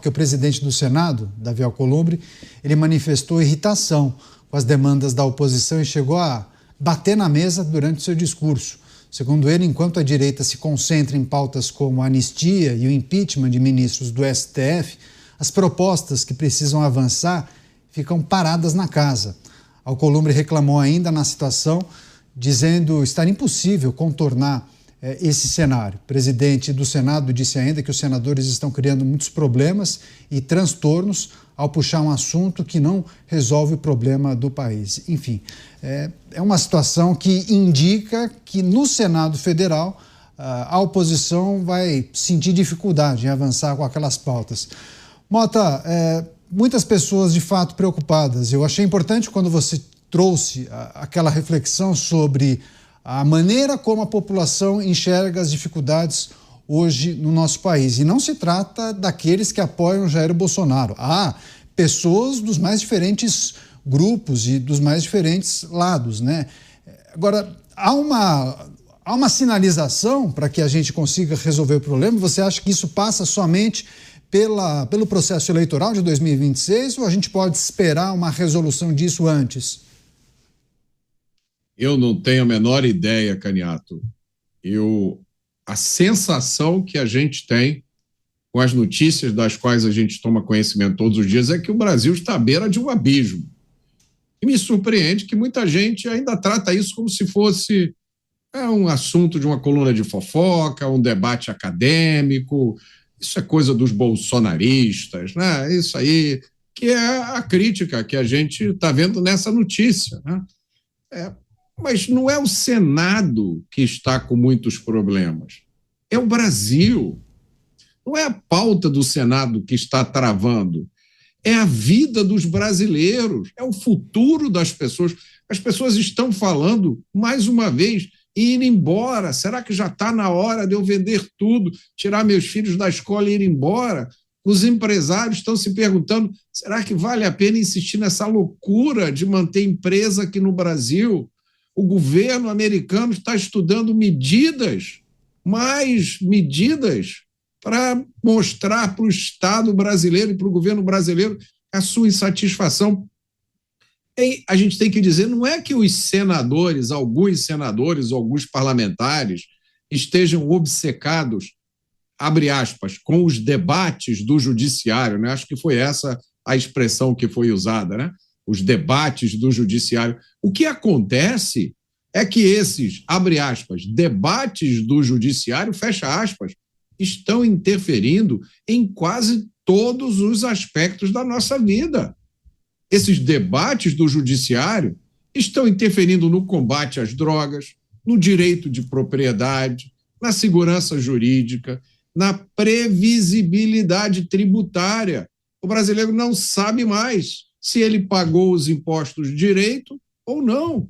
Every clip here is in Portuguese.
porque o presidente do Senado, Davi Alcolumbre, ele manifestou irritação com as demandas da oposição e chegou a bater na mesa durante seu discurso. Segundo ele, enquanto a direita se concentra em pautas como a anistia e o impeachment de ministros do STF, as propostas que precisam avançar ficam paradas na casa. Alcolumbre reclamou ainda na situação, dizendo estar impossível contornar esse cenário. O presidente do Senado disse ainda que os senadores estão criando muitos problemas e transtornos ao puxar um assunto que não resolve o problema do país. Enfim, é uma situação que indica que no Senado Federal a oposição vai sentir dificuldade em avançar com aquelas pautas. Mota, muitas pessoas de fato preocupadas. Eu achei importante quando você trouxe aquela reflexão sobre a maneira como a população enxerga as dificuldades hoje no nosso país. E não se trata daqueles que apoiam Jair Bolsonaro. Há pessoas dos mais diferentes grupos e dos mais diferentes lados, né? Agora, há uma sinalização para que a gente consiga resolver o problema? Você acha que isso passa somente pelo processo eleitoral de 2026 ou a gente pode esperar uma resolução disso antes? Eu não tenho a menor ideia, Caniato. A sensação que a gente tem com as notícias das quais a gente toma conhecimento todos os dias é que o Brasil está à beira de um abismo. E me surpreende que muita gente ainda trata isso como se fosse um assunto de uma coluna de fofoca, um debate acadêmico. Isso é coisa dos bolsonaristas, né? Isso aí que é a crítica que a gente está vendo nessa notícia, né? Mas não é o Senado que está com muitos problemas, é o Brasil. Não é a pauta do Senado que está travando, é a vida dos brasileiros, é o futuro das pessoas. As pessoas estão falando, mais uma vez, em ir embora. Será que já está na hora de eu vender tudo, tirar meus filhos da escola e ir embora? Os empresários estão se perguntando, será que vale a pena insistir nessa loucura de manter empresa aqui no Brasil? O governo americano está estudando mais medidas, para mostrar para o Estado brasileiro e para o governo brasileiro a sua insatisfação. E a gente tem que dizer, não é que os senadores, alguns parlamentares, estejam obcecados, abre aspas, com os debates do judiciário, né? Acho que foi essa a expressão que foi usada, né? Os debates do judiciário. O que acontece é que esses, abre aspas, debates do judiciário, fecha aspas, estão interferindo em quase todos os aspectos da nossa vida. Esses debates do judiciário estão interferindo no combate às drogas, no direito de propriedade, na segurança jurídica, na previsibilidade tributária. O brasileiro não sabe mais se ele pagou os impostos direito ou não.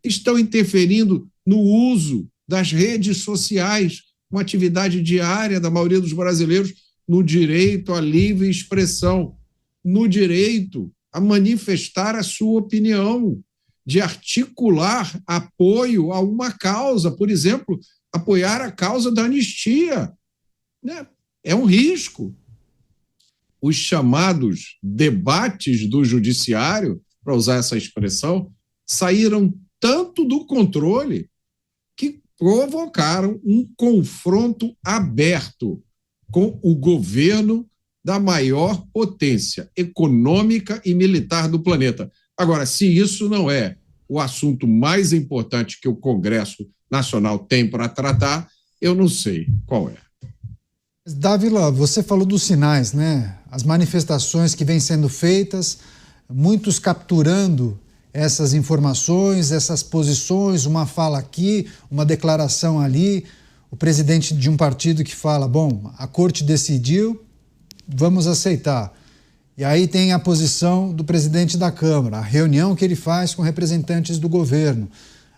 Estão interferindo no uso das redes sociais, uma atividade diária da maioria dos brasileiros, no direito à livre expressão, no direito a manifestar a sua opinião, de articular apoio a uma causa, por exemplo, apoiar a causa da anistia, né? É um risco. Os chamados debates do judiciário, para usar essa expressão, saíram tanto do controle que provocaram um confronto aberto com o governo da maior potência econômica e militar do planeta. Agora, se isso não é o assunto mais importante que o Congresso Nacional tem para tratar, eu não sei qual é. Dávila, você falou dos sinais, né? As manifestações que vêm sendo feitas, muitos capturando essas informações, essas posições, uma fala aqui, uma declaração ali, o presidente de um partido que fala, bom, a corte decidiu, vamos aceitar. E aí tem a posição do presidente da Câmara, a reunião que ele faz com representantes do governo.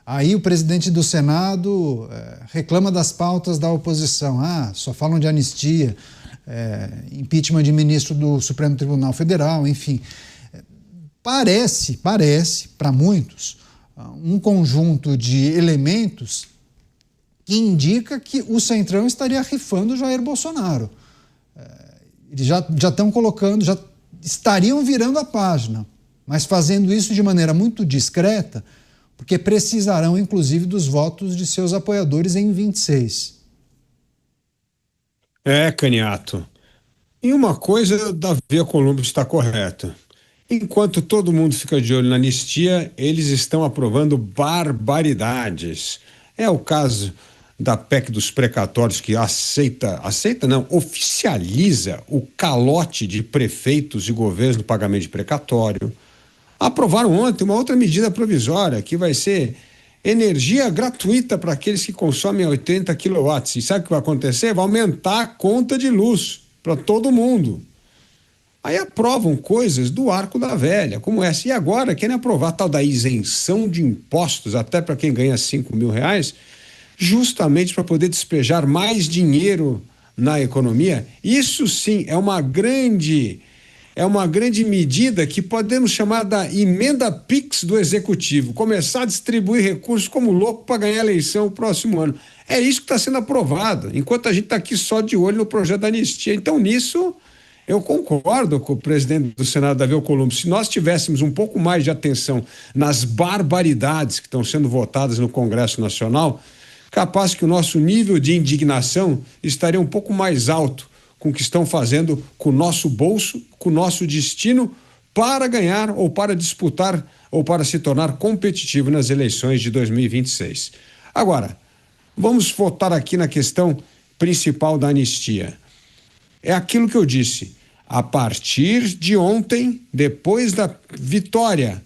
Aí o presidente do Senado reclama das pautas da oposição. Só falam de anistia, impeachment de ministro do Supremo Tribunal Federal, enfim. Parece, para muitos, um conjunto de elementos que indica que o Centrão estaria rifando Jair Bolsonaro. Eles já estão colocando, já estariam virando a página, mas fazendo isso de maneira muito discreta, porque precisarão, inclusive, dos votos de seus apoiadores em 26. Caniato. E uma coisa, Davi Alcolumbre está correto. Enquanto todo mundo fica de olho na anistia, eles estão aprovando barbaridades. É o caso da PEC dos precatórios, que oficializa o calote de prefeitos e governos no pagamento de precatório. Aprovaram ontem uma outra medida provisória, que vai ser energia gratuita para aqueles que consomem 80 quilowatts. E sabe o que vai acontecer? Vai aumentar a conta de luz para todo mundo. Aí aprovam coisas do arco da velha, como essa. E agora querem aprovar a tal da isenção de impostos, até para quem ganha R$ 5.000, justamente para poder despejar mais dinheiro na economia. Isso sim é uma grande medida que podemos chamar da emenda PIX do Executivo, começar a distribuir recursos como louco para ganhar a eleição o próximo ano. É isso que está sendo aprovado, enquanto a gente está aqui só de olho no projeto da anistia. Então, nisso, eu concordo com o presidente do Senado, Davi Alcolumbre. Se nós tivéssemos um pouco mais de atenção nas barbaridades que estão sendo votadas no Congresso Nacional, capaz que o nosso nível de indignação estaria um pouco mais alto com o que estão fazendo com o nosso bolso, com o nosso destino, para ganhar ou para disputar ou para se tornar competitivo nas eleições de 2026. Agora, vamos votar aqui na questão principal da anistia. É aquilo que eu disse. A partir de ontem, depois da vitória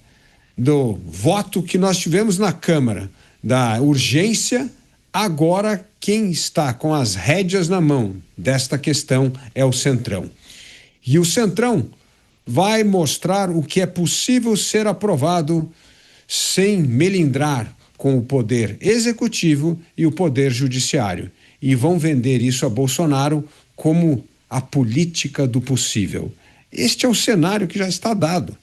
do voto que nós tivemos na Câmara, da urgência, agora quem está com as rédeas na mão desta questão é o Centrão. E o Centrão vai mostrar o que é possível ser aprovado sem melindrar com o poder executivo e o poder judiciário. E vão vender isso a Bolsonaro como a política do possível. Este é o cenário que já está dado.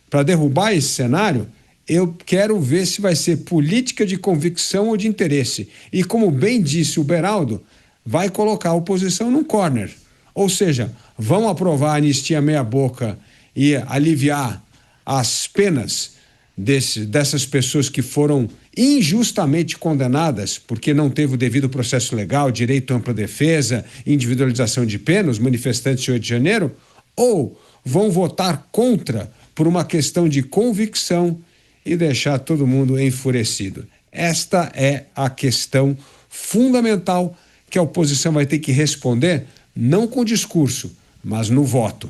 Para derrubar esse cenário, eu quero ver se vai ser política de convicção ou de interesse. E como bem disse o Beraldo, vai colocar a oposição num corner. Ou seja, vão aprovar a anistia meia boca e aliviar as penas dessas pessoas que foram injustamente condenadas porque não teve o devido processo legal, direito à ampla defesa, individualização de penas, manifestantes de 8 de janeiro, ou vão votar contra por uma questão de convicção e deixar todo mundo enfurecido. Esta é a questão fundamental que a oposição vai ter que responder, não com discurso, mas no voto.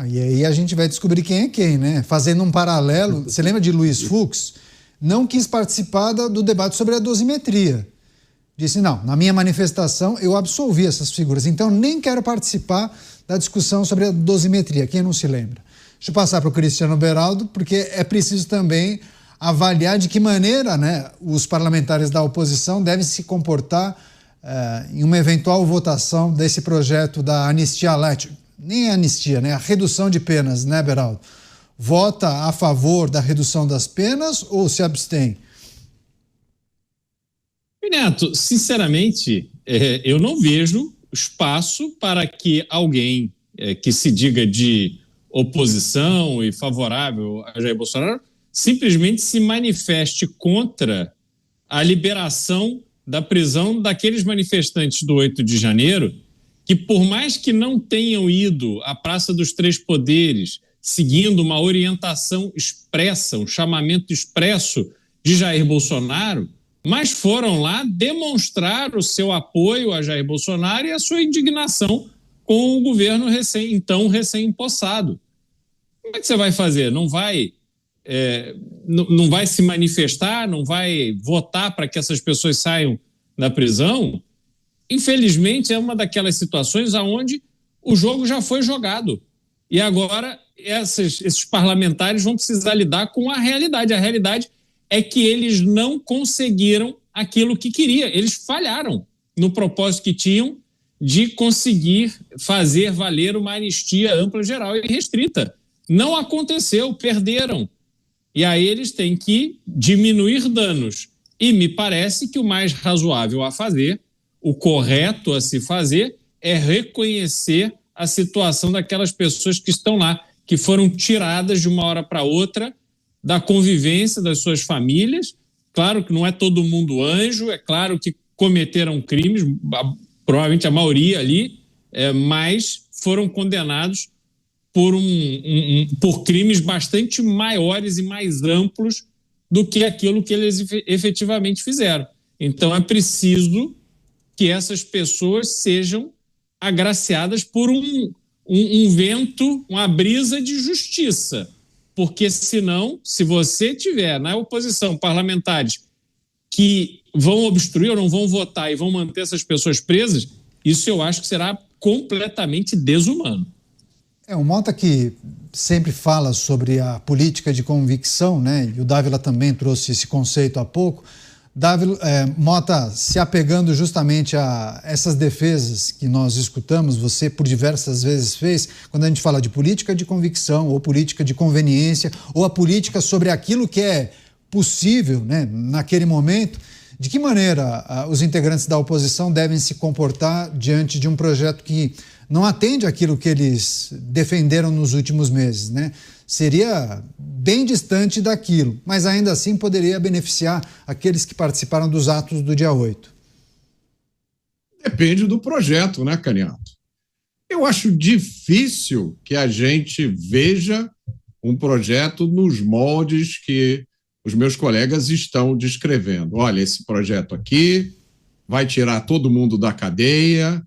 E aí a gente vai descobrir quem é quem, né? Fazendo um paralelo, você lembra de Luiz Fux? Não quis participar do debate sobre a dosimetria. Disse, não, na minha manifestação eu absolvi essas figuras, então nem quero participar da discussão sobre a dosimetria. Quem não se lembra? Deixa eu passar para o Cristiano Beraldo, porque é preciso também avaliar de que maneira, né, os parlamentares da oposição devem se comportar em uma eventual votação desse projeto da anistia light. Nem a anistia, né, a redução de penas, né, Beraldo? Vota a favor da redução das penas ou se abstém? Neto, sinceramente, eu não vejo espaço para que alguém que se diga de oposição e favorável a Jair Bolsonaro simplesmente se manifeste contra a liberação da prisão daqueles manifestantes do 8 de janeiro que, por mais que não tenham ido à Praça dos Três Poderes seguindo uma orientação expressa, um chamamento expresso de Jair Bolsonaro, mas foram lá demonstrar o seu apoio a Jair Bolsonaro e a sua indignação com o governo recém-empossado. Como é que você vai fazer? Não vai se manifestar? Não vai votar para que essas pessoas saiam da prisão? Infelizmente, é uma daquelas situações onde o jogo já foi jogado. E agora esses parlamentares vão precisar lidar com a realidade. A realidade é que eles não conseguiram aquilo que queriam. Eles falharam no propósito que tinham de conseguir fazer valer uma anistia ampla, geral e restrita. Não aconteceu, perderam. E aí eles têm que diminuir danos. E me parece que o mais razoável a fazer, o correto a se fazer, é reconhecer a situação daquelas pessoas que estão lá, que foram tiradas de uma hora para outra da convivência das suas famílias. Claro que não é todo mundo anjo, é claro que cometeram crimes, provavelmente a maioria ali, mas foram condenados por crimes bastante maiores e mais amplos do que aquilo que eles efetivamente fizeram. Então é preciso que essas pessoas sejam agraciadas por um vento, uma brisa de justiça. Porque senão, se você tiver na oposição parlamentares que vão obstruir ou não vão votar e vão manter essas pessoas presas, isso eu acho que será completamente desumano. O Mota, que sempre fala sobre a política de convicção, né? E o Dávila também trouxe esse conceito há pouco. Mota, se apegando justamente a essas defesas que nós escutamos, você por diversas vezes fez, quando a gente fala de política de convicção ou política de conveniência ou a política sobre aquilo que é possível, né, naquele momento, de que maneira os integrantes da oposição devem se comportar diante de um projeto que não atende àquilo que eles defenderam nos últimos meses, né? Seria bem distante daquilo, mas ainda assim poderia beneficiar aqueles que participaram dos atos do dia 8. Depende do projeto, né, Caniato? Eu acho difícil que a gente veja um projeto nos moldes que os meus colegas estão descrevendo. Olha, esse projeto aqui vai tirar todo mundo da cadeia,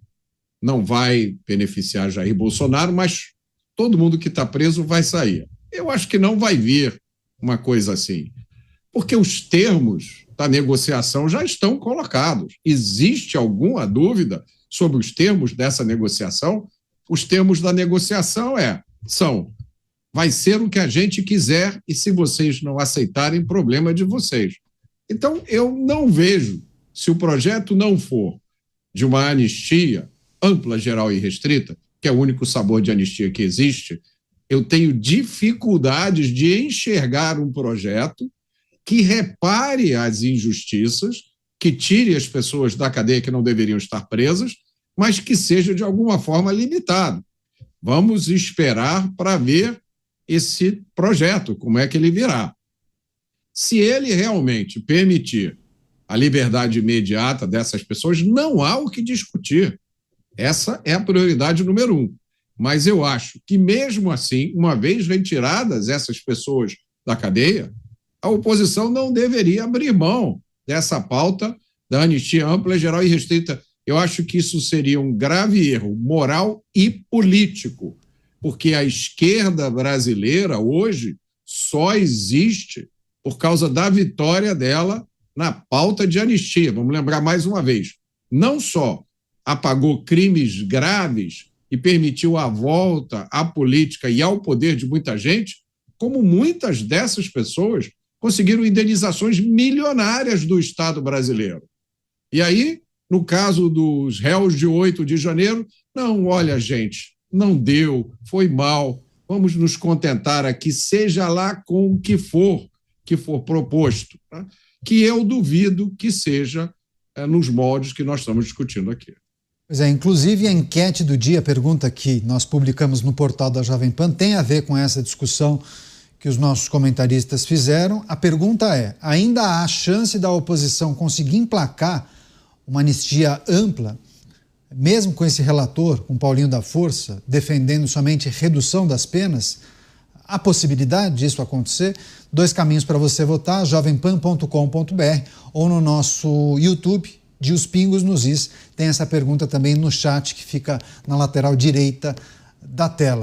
não vai beneficiar Jair Bolsonaro, mas todo mundo que está preso vai sair. Eu acho que não vai vir uma coisa assim, porque os termos da negociação já estão colocados. Existe alguma dúvida sobre os termos dessa negociação? Os termos da negociação vai ser o que a gente quiser e se vocês não aceitarem, problema de vocês. Então, eu não vejo, se o projeto não for de uma anistia ampla, geral e restrita, que é o único sabor de anistia que existe, eu tenho dificuldades de enxergar um projeto que repare as injustiças, que tire as pessoas da cadeia que não deveriam estar presas, mas que seja de alguma forma limitado. Vamos esperar para ver esse projeto, como é que ele virá. Se ele realmente permitir a liberdade imediata dessas pessoas, não há o que discutir. Essa é a prioridade número 1. Mas eu acho que, mesmo assim, uma vez retiradas essas pessoas da cadeia, a oposição não deveria abrir mão dessa pauta da anistia ampla, geral e restrita. Eu acho que isso seria um grave erro moral e político, porque a esquerda brasileira hoje só existe por causa da vitória dela na pauta de anistia. Vamos lembrar mais uma vez, não só apagou crimes graves e permitiu a volta à política e ao poder de muita gente, como muitas dessas pessoas conseguiram indenizações milionárias do Estado brasileiro. E aí, no caso dos réus de 8 de janeiro, não, olha, gente, não deu, foi mal, vamos nos contentar aqui, seja lá com o que for proposto, tá? Que eu duvido que seja nos moldes que nós estamos discutindo aqui. Pois é, inclusive a enquete do dia, a pergunta que nós publicamos no portal da Jovem Pan, tem a ver com essa discussão que os nossos comentaristas fizeram. A pergunta é: ainda há chance da oposição conseguir emplacar uma anistia ampla, mesmo com esse relator, com Paulinho da Força, defendendo somente redução das penas? Há possibilidade disso acontecer? 2 caminhos para você votar: jovempan.com.br ou no nosso YouTube, de Os Pingos nos Is. Tem essa pergunta também no chat que fica na lateral direita da tela.